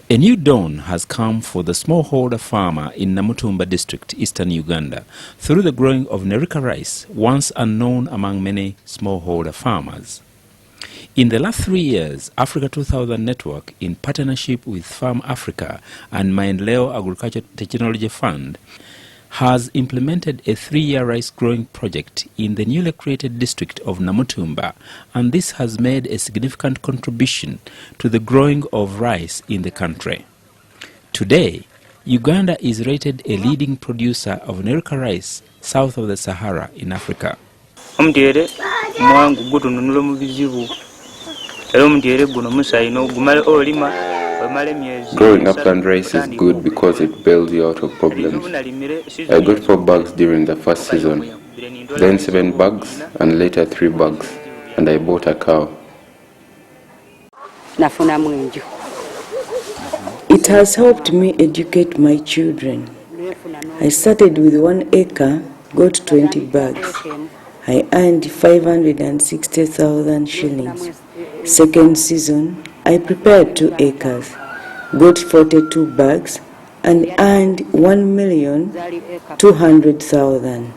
A new dawn has come for the smallholder farmer in Namutumba district, eastern Uganda, through the growing of Nerica rice, once unknown among many smallholder farmers. In the last 3 years, Africa 2000 Network, in partnership with Farm Africa and Maendeleo Agriculture Technology Fund, has implemented a 3-year rice growing project in the newly created district of Namutumba, and this has made a significant contribution to the growing of rice in the country. Today, Uganda is rated a leading producer of Nerica rice south of the Sahara in Africa. Growing upland rice is good because it bails you out of problems. I got 4 bags during the first season, then 7 bags, and later 3 bags, and I bought a cow. It has helped me educate my children. I started with 1 acre, got 20 bags. I earned 560,000 shillings. Second season, I prepared 2 acres, got 42 bags, and earned 1,200,000.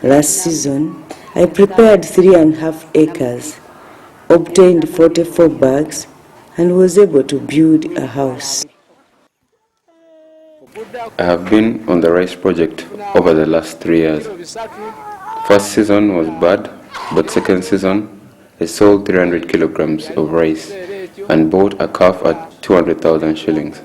Last season, I prepared 3.5 acres, obtained 44 bags, and was able to build a house. I have been on the rice project over the last 3 years. First season was bad, but second season I sold 300 kilograms of rice and bought a calf at 200,000 shillings.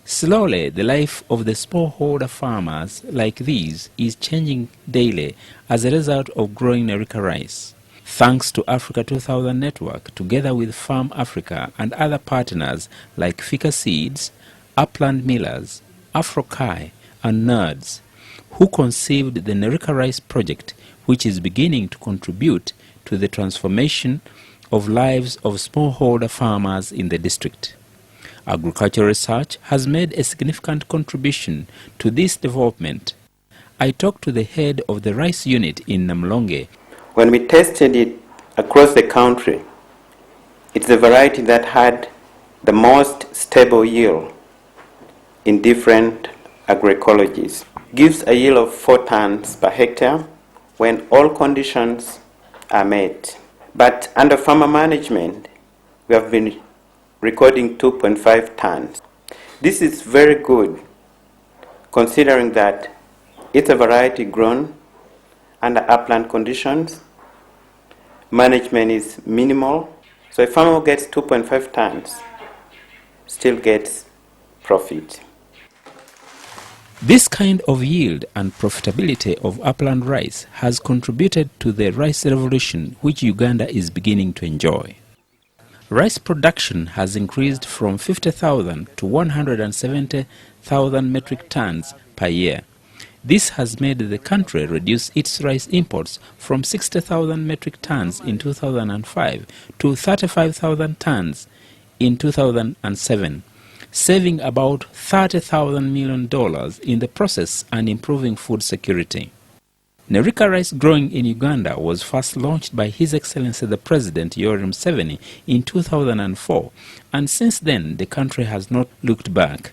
Slowly, the life of the smallholder farmers like these is changing daily as a result of growing Nerica rice. Thanks to Africa 2000 Network, together with Farm Africa and other partners like Fika Seeds, Upland Millers, Afrokai, and Nerds, who conceived the Nerica Rice project, which is beginning to contribute to the transformation of lives of smallholder farmers in the district. Agricultural research has made a significant contribution to this development. I talked to the head of the rice unit in Namlonge. When we tested it across the country, it's the variety that had the most stable yield in different agroecologies. Gives a yield of 4 tons per hectare when all conditions are met. But under farmer management, we have been recording 2.5 tons. This is very good, considering that it's a variety grown under upland conditions. Management is minimal, so a farmer who gets 2.5 tons still gets profit. This kind of yield and profitability of upland rice has contributed to the rice revolution which Uganda is beginning to enjoy. Rice production has increased from 50,000 to 170,000 metric tons per year. This has made the country reduce its rice imports from 60,000 metric tons in 2005 to 35,000 tons in 2007. Saving about $30,000 million in the process and improving food security. Nerica rice growing in Uganda was first launched by His Excellency the President Yoweri Museveni in 2004, and since then the country has not looked back.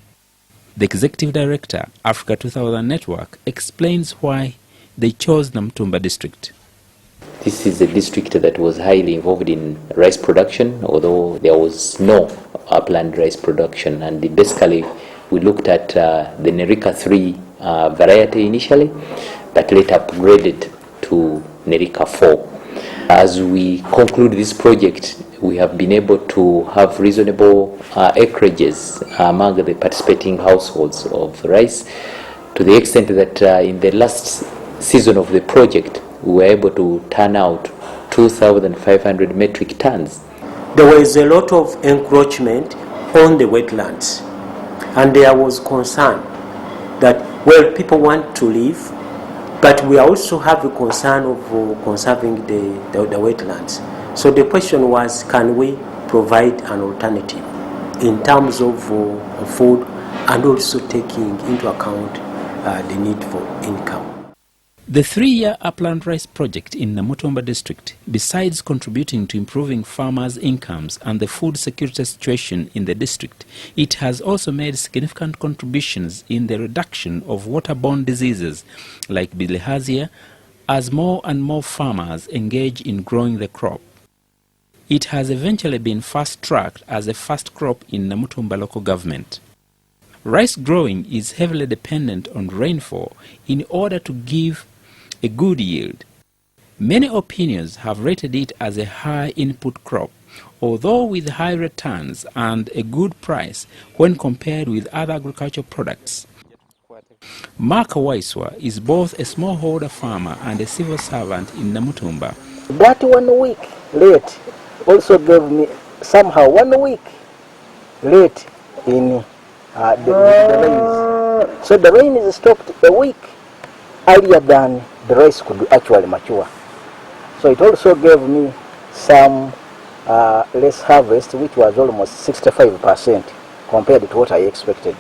The Executive Director, Africa 2000 Network, explains why they chose Namutumba district. This is a district that was highly involved in rice production, although there was no upland rice production, and basically we looked at the Nerica 3 variety initially, but later upgraded to Nerica 4. As we conclude this project, we have been able to have reasonable acreages among the participating households of rice, to the extent that in the last season of the project we were able to turn out 2,500 metric tons. There was a lot of encroachment on the wetlands, and there was concern that, well, people want to live, but we also have a concern of conserving the wetlands. So the question was, can we provide an alternative in terms of food, and also taking into account the need for income? The 3-year upland rice project in Namutumba district, besides contributing to improving farmers' incomes and the food security situation in the district, it has also made significant contributions in the reduction of waterborne diseases like bilharzia, as more and more farmers engage in growing the crop. It has eventually been fast-tracked as a first crop in Namutumba local government. Rice growing is heavily dependent on rainfall in order to give a good yield. Many opinions have rated it as a high input crop, although with high returns and a good price when compared with other agricultural products. Mark Waiswa is both a smallholder farmer and a civil servant in Namutumba. That 1 week late also gave me somehow 1 week late in the rains. So the rain is stopped a week earlier than the rice could actually mature. So it also gave me some less harvest, which was almost 65% compared to what I expected.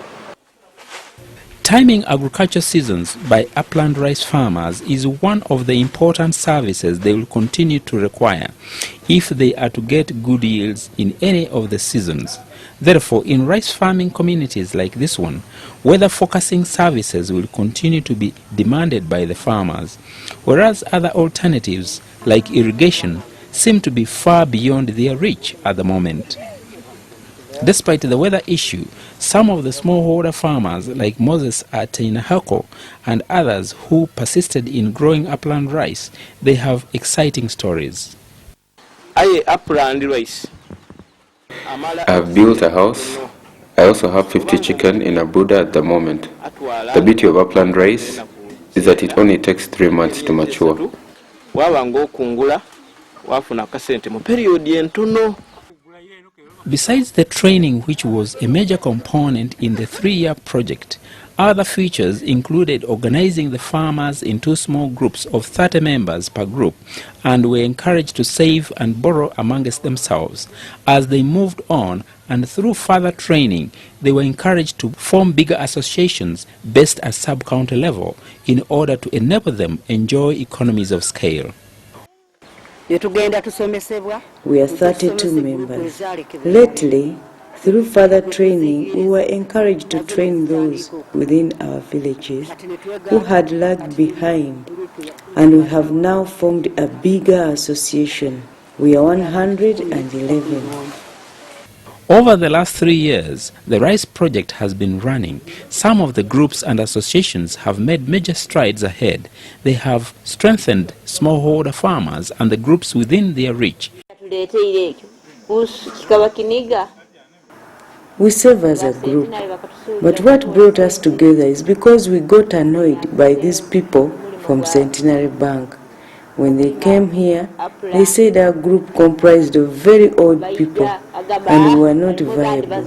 Timing agriculture seasons by upland rice farmers is one of the important services they will continue to require if they are to get good yields in any of the seasons. Therefore, in rice farming communities like this one, weather-focusing services will continue to be demanded by the farmers, whereas other alternatives like irrigation seem to be far beyond their reach at the moment. Despite the weather issue, some of the smallholder farmers like Moses at Inahako and others who persisted in growing upland rice, they have exciting stories. I've built a house. I also have 50 chicken in a brooder at the moment. The beauty of upland rice is that it only takes 3 months to mature. Besides the training, which was a major component in the 3-year project, other features included organizing the farmers into small groups of 30 members per group, and were encouraged to save and borrow amongst themselves. As they moved on, and through further training, they were encouraged to form bigger associations based at sub-county level in order to enable them enjoy economies of scale. We are 32 members. Lately, through further training, we were encouraged to train those within our villages who had lagged behind, and we have now formed a bigger association. We are 111. Over the last 3 years, the rice project has been running. Some of the groups and associations have made major strides ahead. They have strengthened smallholder farmers and the groups within their reach. We serve as a group, but what brought us together is because we got annoyed by these people from Centenary Bank. When they came here, they said our group comprised of very old people and we were not viable.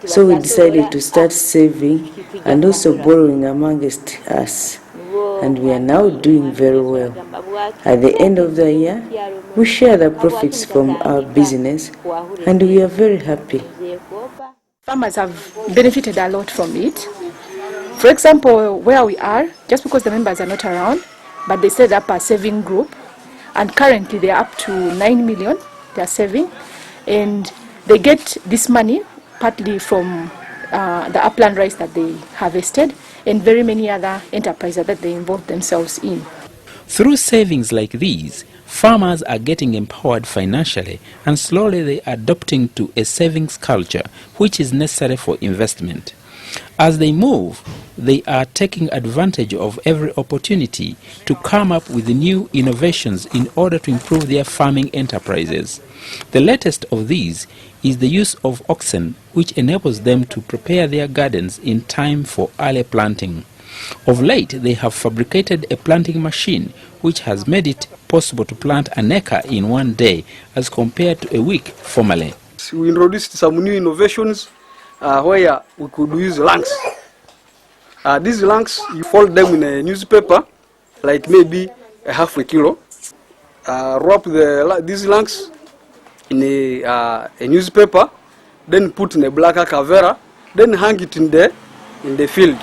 So we decided to start saving and also borrowing amongst us. And we are now doing very well. At the end of the year, we share the profits from our business and we are very happy. Farmers have benefited a lot from it. For example, where we are, just because the members are not around, but they set up a saving group, and currently they are up to 9 million they are saving, and they get this money partly from the upland rice that they harvested and very many other enterprises that they involve themselves in. Through savings like these, farmers are getting empowered financially, and slowly they are adopting to a savings culture which is necessary for investment. As they move, they are taking advantage of every opportunity to come up with new innovations in order to improve their farming enterprises. The latest of these is the use of oxen, which enables them to prepare their gardens in time for early planting. Of late, they have fabricated a planting machine which has made it possible to plant an acre in 1 day as compared to a week formerly. We introduced some new innovations where we could use lungs. These lungs, you fold them in a newspaper, like maybe a half a kilo. Wrap these lungs in a newspaper, then put in a black cavera, then hang it in the field.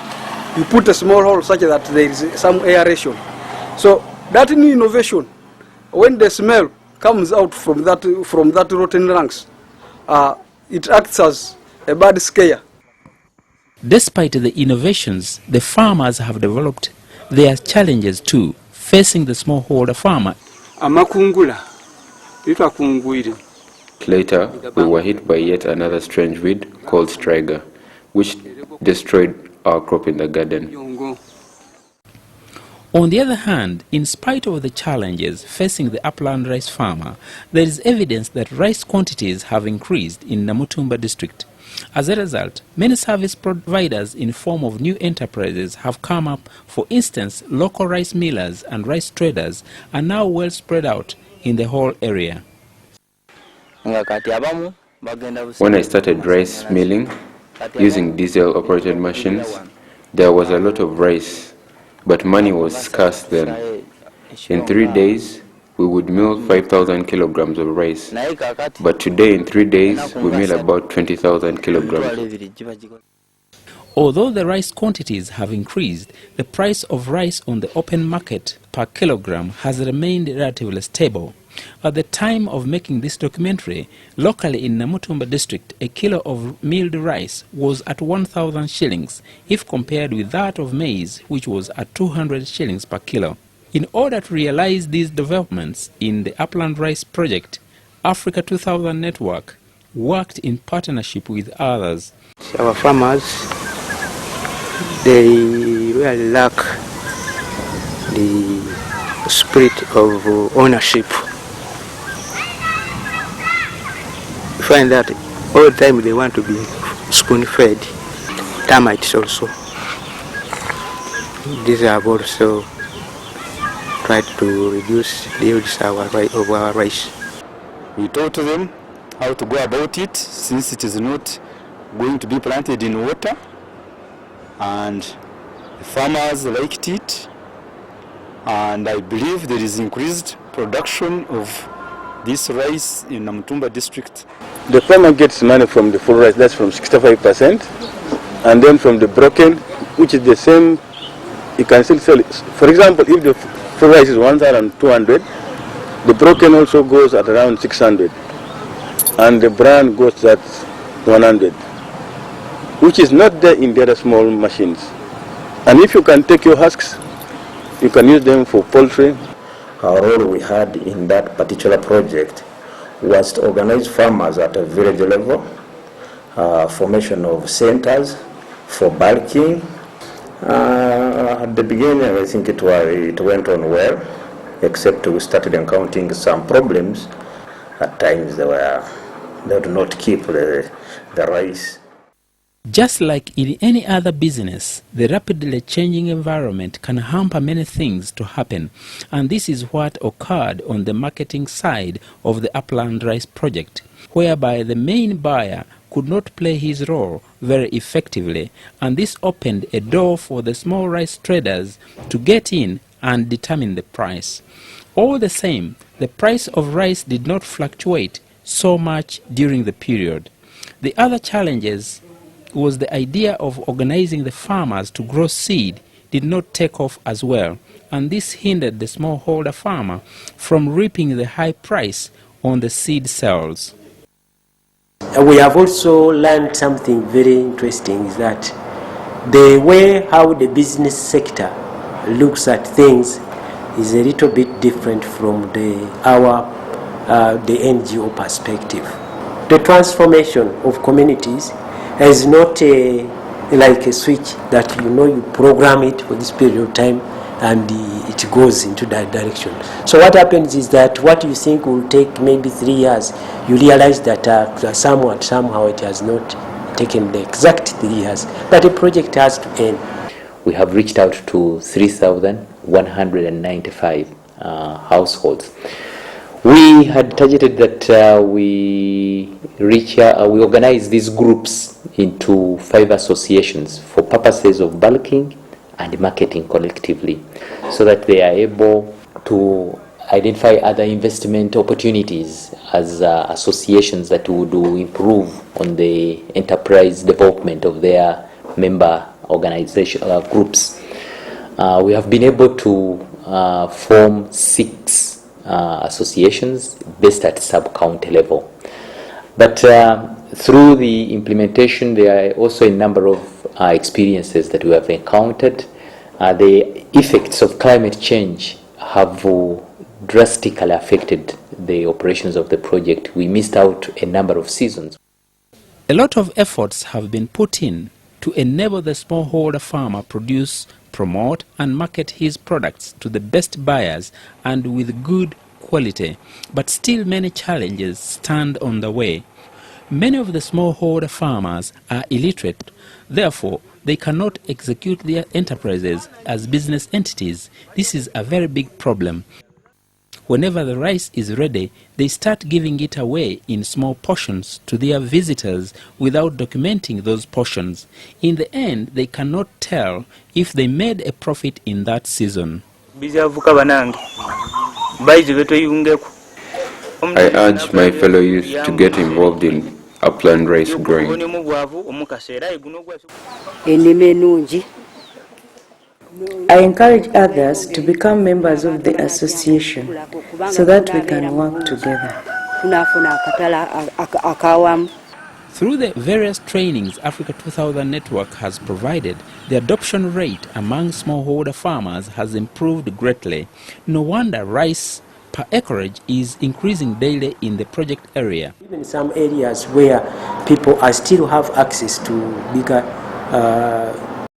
You put a small hole such that there is some aeration. So that new innovation, when the smell comes out from that rotten lungs, it acts as a bad scare. Despite the innovations, the farmers have developed their challenges too, facing the smallholder farmer. Later, we were hit by yet another strange weed called striga, which destroyed our crop in the garden. On the other hand, in spite of the challenges facing the upland rice farmer, there is evidence that rice quantities have increased in Namutumba district. As a result, many service providers in form of new enterprises have come up. For instance, local rice millers and rice traders are now well spread out in the whole area. When I started rice milling using diesel-operated machines, there was a lot of rice, but money was scarce then. In 3 days, we would mill 5,000 kilograms of rice, but today in 3 days, we mill about 20,000 kilograms. Although the rice quantities have increased, the price of rice on the open market per kilogram has remained relatively stable. At the time of making this documentary, locally in Namutumba district, a kilo of milled rice was at 1,000 shillings if compared with that of maize, which was at 200 shillings per kilo. In order to realize these developments in the Upland Rice Project, Africa 2000 Network worked in partnership with others. Our farmers, they really lack the spirit of ownership. You find that all the time they want to be spoon-fed. Termites also. These have also tried to reduce the yields of our rice. We taught them how to go about it, since it is not going to be planted in water, and the farmers liked it, and I believe there is increased production of this rice in Namutumba district. The farmer gets money from the full rice, that's from 65%, and then from the broken, which is the same, you can still sell it. For example, if the full rice is 1,200, the broken also goes at around 600, and the bran goes at 100, which is not there in the other small machines. And if you can take your husks, you can use them for poultry. Our role we had in that particular project was to organize farmers at a village level, formation of centers for bulking. At the beginning, I think it went on well, except we started encountering some problems. At times they would not keep the rice. Just like in any other business, the rapidly changing environment can hamper many things to happen, and this is what occurred on the marketing side of the Upland Rice Project, whereby the main buyer could not play his role very effectively, and this opened a door for the small rice traders to get in and determine the price. All the same, the price of rice did not fluctuate so much during the period. The other challenges was the idea of organizing the farmers to grow seed did not take off as well, and this hindered the smallholder farmer from reaping the high price on the seed sales. We have also learned something very interesting, is that the way how the business sector looks at things is a little bit different from the NGO perspective. The transformation of communities is not like a switch that you program it for this period of time and it goes into that direction. So what happens is that what you think will take maybe 3 years, you realize that somehow it has not taken the exact 3 years, but the project has to end. We have reached out to 3,195 households. We had targeted that we organize these groups into 5 associations for purposes of bulking and marketing collectively, so that they are able to identify other investment opportunities as associations that would improve on the enterprise development of their member organization groups. We have been able to form 6 associations based at sub-county level. But through the implementation, there are also a number of experiences that we have encountered. The effects of climate change have drastically affected the operations of the project. We missed out a number of seasons. A lot of efforts have been put in to enable the smallholder farmer produce, promote and market his products to the best buyers and with good quality, but still many challenges stand on the way. Many of the smallholder farmers are illiterate, therefore they cannot execute their enterprises as business entities. This is a very big problem. Whenever the rice is ready, they start giving it away in small portions to their visitors without documenting those portions. In the end, they cannot tell if they made a profit in that season. I urge my fellow youth to get involved in upland rice growing. I encourage others to become members of the association so that we can work together. Through the various trainings Africa 2000 Network has provided, the adoption rate among smallholder farmers has improved greatly. No wonder rice per acreage is increasing daily in the project area. Even some areas where people still have access to bigger